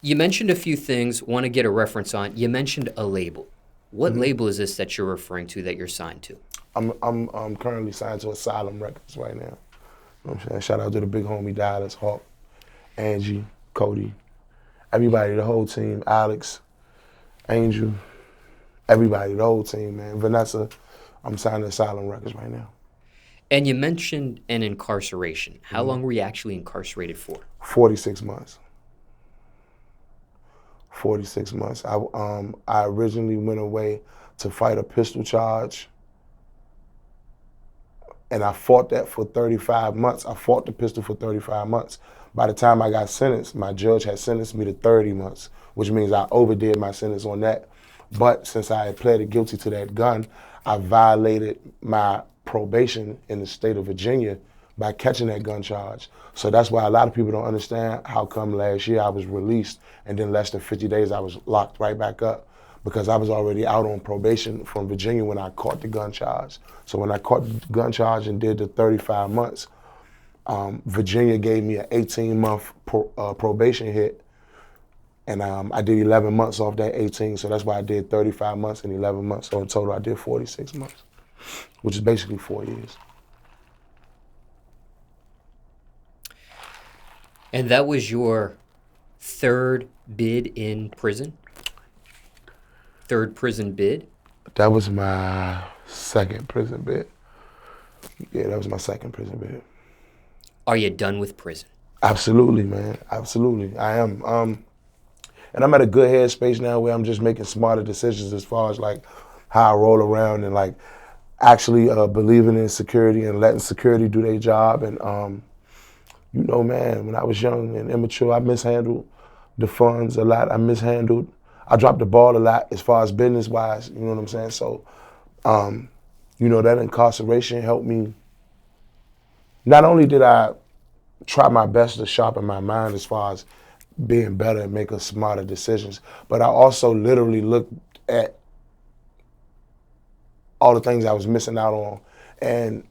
You mentioned a few things, want to get a reference on. You mentioned a label. What Hmm. label is this that you're referring to that you're signed to? I'm currently signed to Asylum Records right now. You know what I'm saying? Shout out to the big homie Dallas, Hawk, Angie, Cody, everybody, the whole team, Alex, Angel, everybody, the whole team, man. Vanessa, I'm signed to Asylum Records right now. And you mentioned an incarceration. How Hmm. long were you actually incarcerated for? 46 months. 46 months. I originally went away to fight a pistol charge, and I fought that for 35 months. I fought the pistol for 35 months. By the time I got sentenced, my judge had sentenced me to 30 months, which means I overdid my sentence on that. But since I had pleaded guilty to that gun, I violated my probation in the state of Virginia by catching that gun charge. So that's why a lot of people don't understand how come last year I was released and then less than 50 days I was locked right back up, because I was already out on probation from Virginia when I caught the gun charge. So when I caught the gun charge and did the 35 months, Virginia gave me an 18-month probation hit, and I did 11 months off that 18. So that's why I did 35 months and 11 months. So in total, I did 46 months, which is basically 4 years. And that was your third bid in prison? Third prison bid? That was my second prison bid. Yeah, that was my second prison bid. Are you done with prison? Absolutely, man. Absolutely, I am. And I'm at a good headspace now where I'm just making smarter decisions as far as like how I roll around and like actually believing in security and letting security do their job. And you know, man, when I was young and immature, I mishandled the funds a lot. I dropped the ball a lot as far as business wise. You know what I'm saying? So, you know, that incarceration helped me. Not only did I try my best to sharpen my mind as far as being better and making smarter decisions, but I also literally looked at all the things I was missing out on, and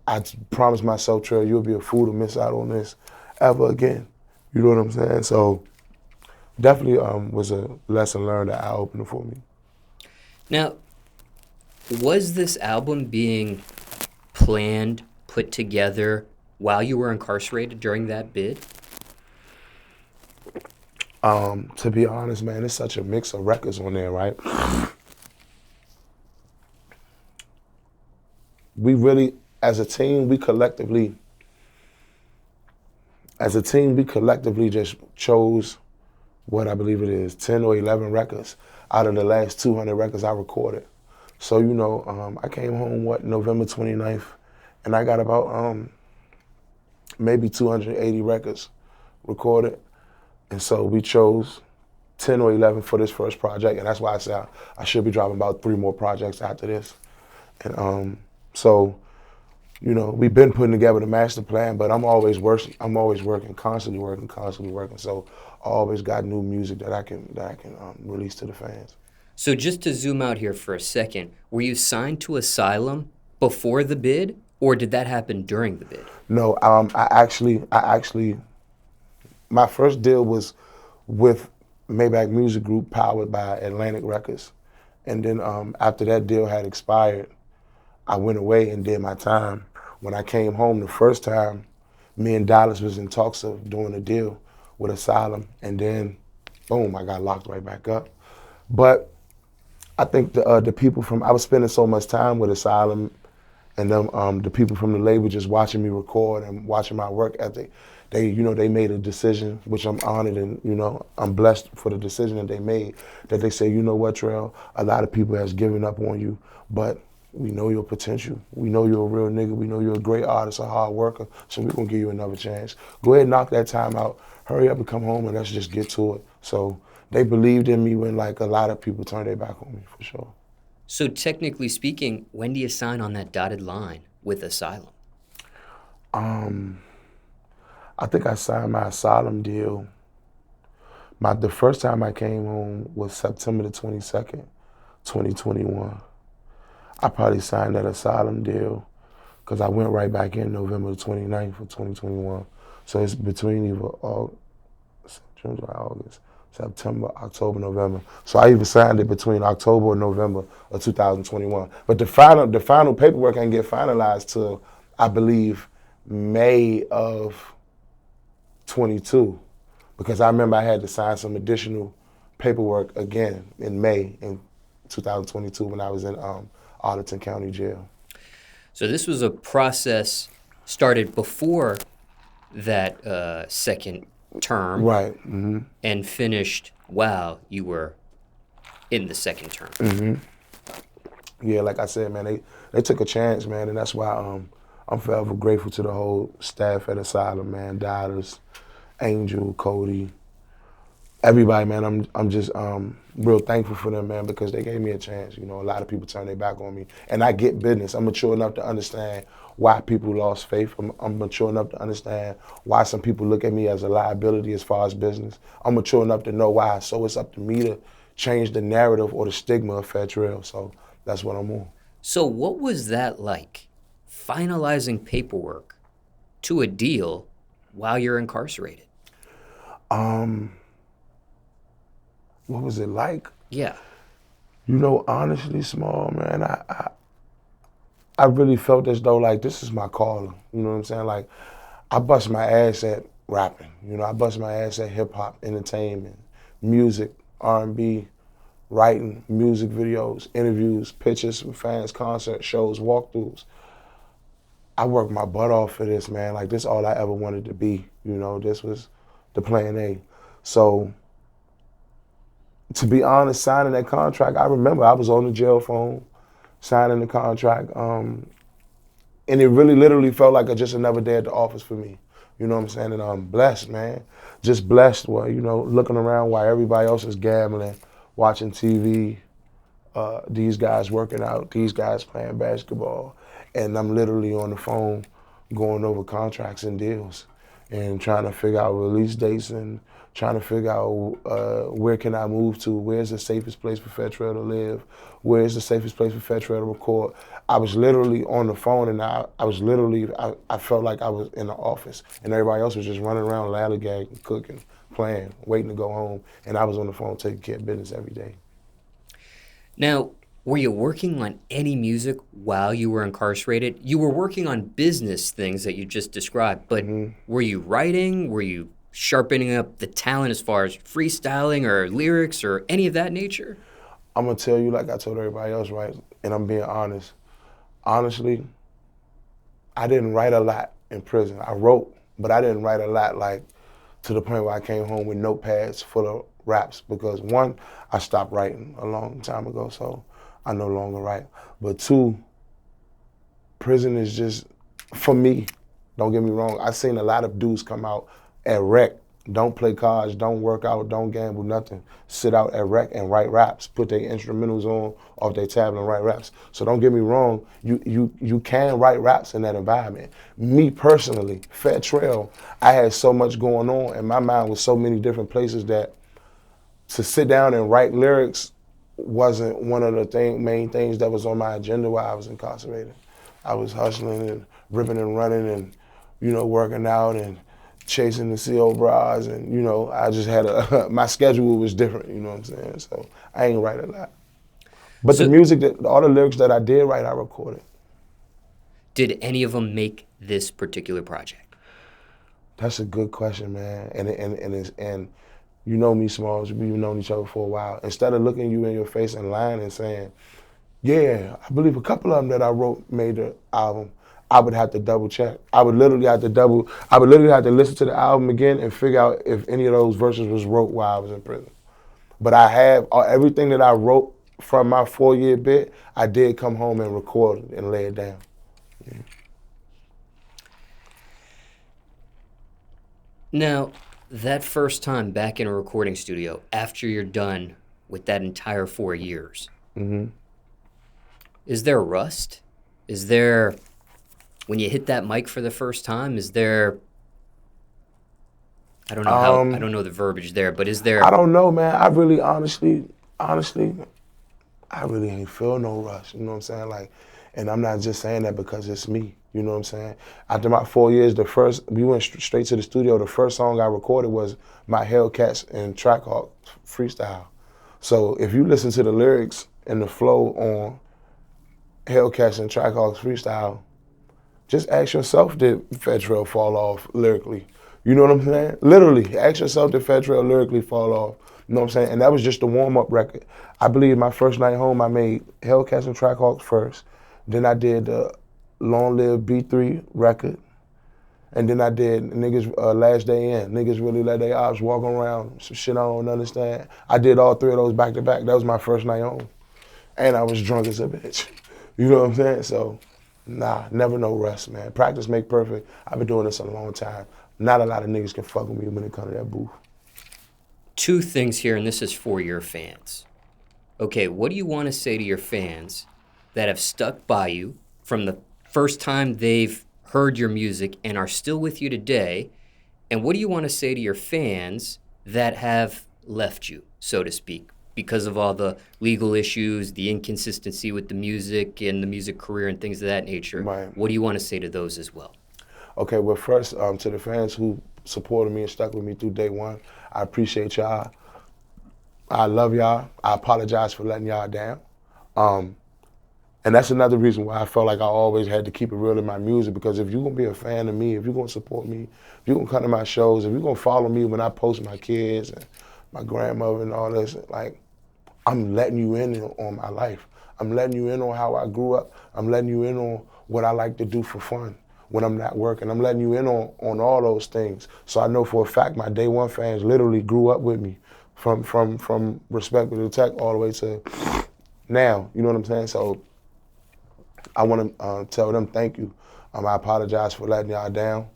I promised myself, Trel, you'll be a fool to miss out on this ever again. You know what I'm saying? So definitely was a lesson learned, that eye opener for me. Now, was this album being planned, put together while you were incarcerated during that bid? To be honest, man, it's such a mix of records on there, right? We really, as a team, we collectively just chose what I believe it is, 10 or 11 records out of the last 200 records I recorded. So, you know, I came home, November 29th, and I got about maybe 280 records recorded. And so we chose 10 or 11 for this first project, and that's why I said I should be dropping about 3 more projects after this. And so, you know, we've been putting together the master plan, but I'm always working. I'm always working, constantly working, constantly working. So I always got new music that I can release to the fans. So just to zoom out here for a second, were you signed to Asylum before the bid, or did that happen during the bid? No, my first deal was with Maybach Music Group, powered by Atlantic Records, and then after that deal had expired, I went away and did my time. When I came home the first time, me and Dallas was in talks of doing a deal with Asylum, and then, boom, I got locked right back up. But I think the people from, I was spending so much time with Asylum, and them, the people from the label just watching me record and watching my work ethic. They made a decision, which I'm honored, and I'm blessed for the decision that they made. That they say, you know what, Trel, a lot of people has given up on you, but we know your potential. We know you're a real nigga. We know you're a great artist, a hard worker. So we're gonna give you another chance. Go ahead and knock that time out. Hurry up and come home, and let's just get to it. So they believed in me when like a lot of people turned their back on me, for sure. So technically speaking, when do you sign on that dotted line with Asylum? Um, I think I signed my Asylum deal. The first time I came home was September the 22nd, 2021. I probably signed that Asylum deal because I went right back in November the 29th of 2021. So it's between either June, July, August. September, October, November. So I even signed it between October and November of 2021. But the final paperwork ain't get finalized till I believe May of 22, because I remember I had to sign some additional paperwork again in May in 2022 when I was in Arlington County Jail. So this was a process started before that second term, Right. and finished while you were in the second term. Yeah, like I said, man, they took a chance, man, and that's why I'm forever grateful to the whole staff at Asylum, man, Dollars, Angel, Cody, everybody, man. I'm just real thankful for them, man, because they gave me a chance. You know, a lot of people turned their back on me, and I get business. I'm mature enough to understand why people lost faith. I'm mature enough to understand why some people look at me as a liability as far as business. I'm mature enough to know why. So it's up to me to change the narrative or the stigma of Trel. So that's what I'm on. So what was that like, finalizing paperwork to a deal while you're incarcerated? What was it like? Yeah. You know, honestly, Small, man, I really felt as though, like, this is my calling. You know what I'm saying? Like, I bust my ass at rapping. You know, I bust my ass at hip hop, entertainment, music, R&B, writing, music videos, interviews, pictures with fans, concert shows, walkthroughs. I worked my butt off for this, man. Like, this is all I ever wanted to be. You know, this was the plan A. So, to be honest, signing that contract, I remember I was on the jail phone, signing the contract, and it really literally felt like just another day at the office for me. You know what I'm saying? And I'm blessed, man. Just blessed, well, you know, looking around while everybody else is gambling, watching TV, these guys working out, these guys playing basketball, and I'm literally on the phone going over contracts and deals and trying to figure out release dates and trying to figure out where can I move to, where's the safest place for Trel to live, where's the safest place for Trel to record. I was literally on the phone, and I felt like I was in the office, and everybody else was just running around lollygagging, cooking, playing, waiting to go home, and I was on the phone taking care of business every day. Now, were you working on any music while you were incarcerated? You were working on business things that you just described, but were you writing? Were you sharpening up the talent as far as freestyling or lyrics or any of that nature? I'm gonna tell you like I told everybody else, right? And I'm being honest. Honestly, I didn't write a lot in prison. I wrote, but I didn't write a lot, like to the point where I came home with notepads full of raps, because one, I stopped writing a long time ago, so I no longer write. But two, prison is just, for me, don't get me wrong, I've seen a lot of dudes come out at rec, don't play cards, don't work out, don't gamble, nothing. Sit out at rec and write raps, put their instrumentals on off their tablet and write raps. So don't get me wrong, you can write raps in that environment. Me personally, Trel, I had so much going on and my mind was so many different places that to sit down and write lyrics wasn't one of the main things that was on my agenda while I was incarcerated. I was hustling and ripping and running and, you know, working out and chasing the CO bras, and, you know, I just had my schedule was different, you know what I'm saying? So I ain't write a lot. But the music, all the lyrics that I did write, I recorded. Did any of them make this particular project? That's a good question, man. And you know me, Smallz, we've known each other for a while. Instead of looking you in your face and lying and saying, yeah, I believe a couple of them that I wrote made the album, I would have to double check. I would literally have to listen to the album again and figure out if any of those verses was wrote while I was in prison. But I have, everything that I wrote from my 4-year bit, I did come home and record it and lay it down. Yeah. Now, that first time back in a recording studio, after you're done with that entire 4 years, is there rust? Is there, when you hit that mic for the first time, is there, I don't know I don't know the verbiage there, but is there? I don't know, man. I really, honestly, I really ain't feel no rush. You know what I'm saying? Like, and I'm not just saying that because it's me. You know what I'm saying? After my 4 years, we went straight to the studio. The first song I recorded was my Hellcats and Trackhawk freestyle. So if you listen to the lyrics and the flow on Hellcats and Trackhawks freestyle, just ask yourself, did Fed Trel fall off lyrically? You know what I'm saying? Literally, ask yourself, did Fed Trel lyrically fall off? You know what I'm saying? And that was just the warm-up record. I believe my first night home, I made Hellcats and Trackhawks first. Then I did the Long Live B3 record. And then I did Niggas Last Day In. Niggas Really Let Their Ops Walk Around. Some shit I don't understand. I did all three of those back to back. That was my first night home. And I was drunk as a bitch. You know what I'm saying? So, nah, never no rest, man. Practice make perfect. I've been doing this a long time. Not a lot of niggas can fuck with me when it comes to that booth. Two things here, and this is for your fans. Okay, what do you want to say to your fans that have stuck by you from the first time they've heard your music and are still with you today? And what do you want to say to your fans that have left you, so to speak, because of all the legal issues, the inconsistency with the music and the music career and things of that nature? Right. What do you want to say to those as well? Okay, well, first, to the fans who supported me and stuck with me through day one, I appreciate y'all. I love y'all. I apologize for letting y'all down. And that's another reason why I felt like I always had to keep it real in my music, because if you're gonna be a fan of me, if you're gonna support me, if you're gonna come to my shows, if you're gonna follow me when I post my kids and my grandmother and all this, like, I'm letting you in on my life. I'm letting you in on how I grew up. I'm letting you in on what I like to do for fun when I'm not working. I'm letting you in on all those things. So I know for a fact my day one fans literally grew up with me from Respect with the Tech all the way to now. You know what I'm saying? So I want to tell them thank you. I apologize for letting y'all down.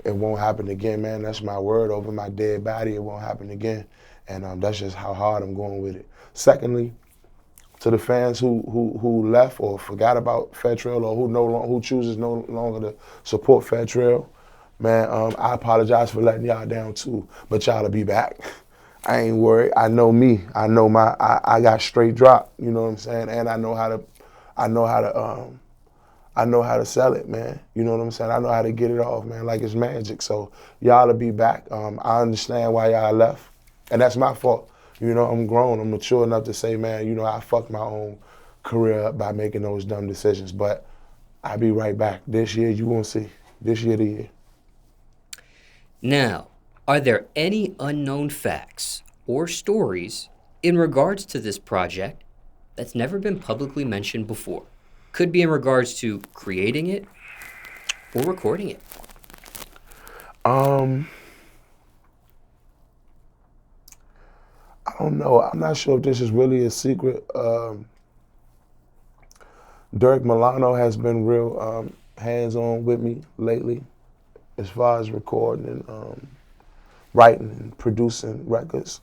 It won't happen again, man. That's my word over my dead body. It won't happen again. And that's just how hard I'm going with it. Secondly, to the fans who left or forgot about Fed Trel, or who chooses no longer to support Fed Trel, man, I apologize for letting y'all down too. But y'all will be back. I ain't worried. I know me. I know I got straight drop. You know what I'm saying? And I know how to sell it, man. You know what I'm saying? I know how to get it off, man, like it's magic. So y'all will be back. I understand why y'all left, and that's my fault. You know, I'm grown. I'm mature enough to say, man, you know, I fucked my own career up by making those dumb decisions. But I'll be right back. This year, you won't see. This year, the year. Now, are there any unknown facts or stories in regards to this project that's never been publicly mentioned before? Could be in regards to creating it or recording it. I don't know. I'm not sure if this is really a secret. Dirk Milano has been real hands-on with me lately as far as recording and writing and producing records.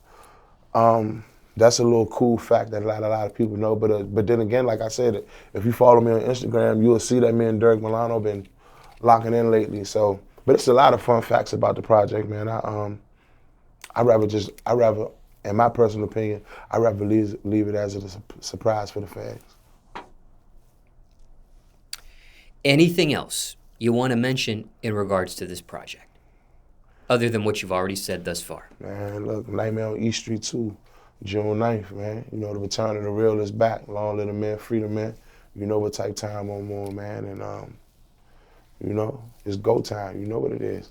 That's a little cool fact that a lot of people know. But then again, like I said, if you follow me on Instagram, you'll see that me and Dirk Milano been locking in lately. So, but it's a lot of fun facts about the project, man. I rather, in my personal opinion, I'd rather leave it as a surprise for the fans. Anything else you want to mention in regards to this project, other than what you've already said thus far? Man, look, Nightmare on East Street 2, June 9th, man. You know, the return of the real is back. Long live the men, freedom men. You know what type time I'm on, man. And, you know, it's go time. You know what it is.